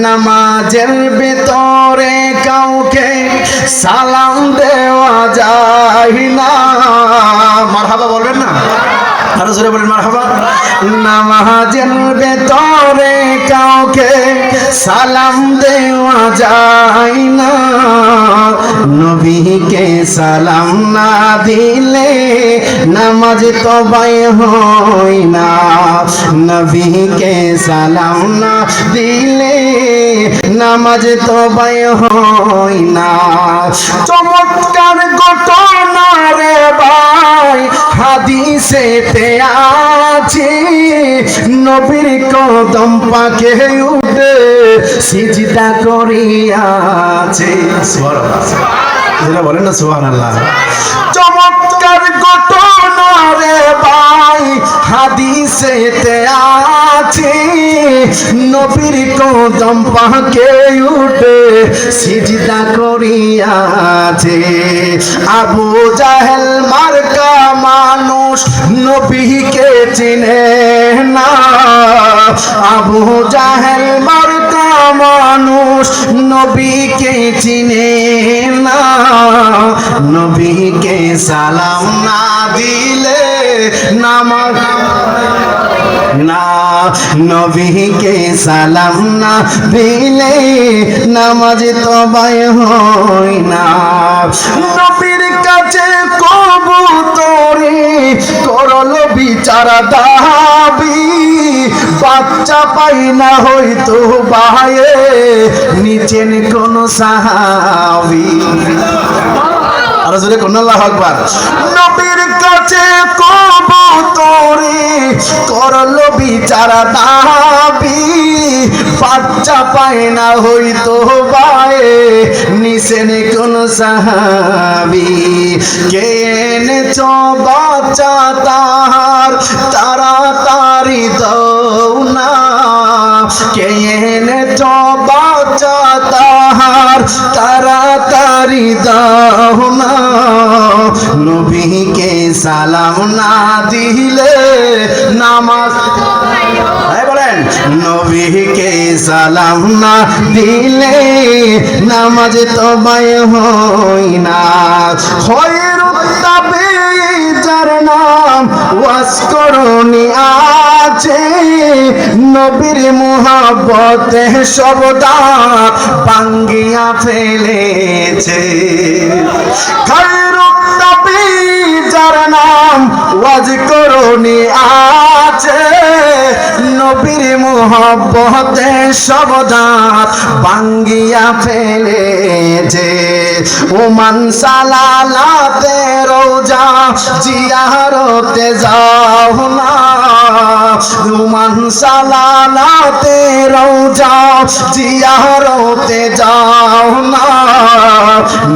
নামাজের ভিতরে কাউকে সালাম দেওয়া যায় না। মারহাবা বলবেন না? আরো জোরে বলেন মারহাবা। নামাজের ভিতরে কাউকে সালাম দেওয়া যায় না। নবীকে সালাম না দিলে নামাজ তবাই হয় না। নবীকে সালাম না দিলে নামাজ তবাই হয় না। চমৎকার ঘটনা রে ভাই হাদিসেতে আছে। নবীর কদম পাকে উঠে সিজদা করিয়াছে। সুবহানাল্লাহ, বলেন না সুবহানাল্লাহ। চমৎকার ঘটনা রে ভাই হাদিসেতে আছে। নবীর কদম পাকে উঠে সিজদা করিয়াছে। আবু জাহেল মার্কা মানুষ নবীকে চিনে না। আবু জাহেল মার্কা মানুষ নবীকে চিনে না। নবীকে সালাম না দিলে নামাজ না। নবীকে সালাম না দিলে নামাজ তবাই হয় না। নবীর কাছে কবুতরে করলো বিচার দাবি। বাচ্চা পাই না হয়তো বায়ে নিচেন কোন সাহাবী। আরো জোরে কোন আল্লাহু আকবার। নবীর কাছে কবুতরে করলো বিচার দাবি। বাচ্চা পায় না হয়তো বায়ে নিচেন কোন সাহাবী। কে এনেছ বাচ্চা তার তাড়াতাড়ি দাও না। কে এনেছ বাচ্চা তার তাড়াতাড়ি দাও না। নবীকে সালাম না দিলে নামাজ বলেন। নবীকে সালাম না দিলে নামাজ তবাই হয় না। যার নাম ওয়াসকরণী আছে। নবীর মুহাব্বতে সব দাঁত ভাঙ্গিয়া ফেলেছে। যার নাম ওয়াসকরণী আছে। নবীর মুহাব্বতে সব দাঁত ভাঙ্গিয়া ফেলেছে। ওমান সালালাতে রোজা জিয়ারতে যাও না। ওমান সালালাতে রোজা জিয়ারতে যাও না।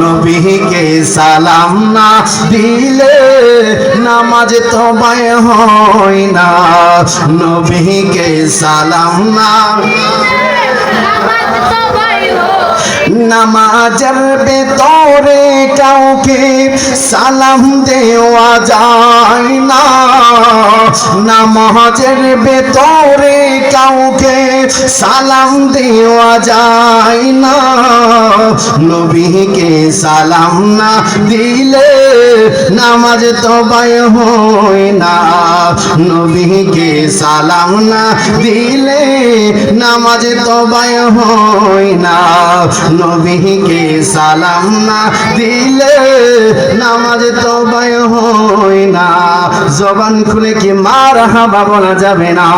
নবীকে সালাম না দিলে নামাজ তবাই হয় না। নবীকে সালাম না নামাজের ভিতরে কাউকে সালাম দেওয়া যায় না। নামাজের ভিতরে কাউকে সালাম দেওয়া যায় না। নবীকে সালাম না দিলে নামাজ তবাই হয় না। নবীকে সালাম না দিলে নামাজ তবাই হয় না। নবীকে সালাম না দিলে নামাজ তবাই হয় না। জবান খুলে কি মারহাবা বলা যাবে না?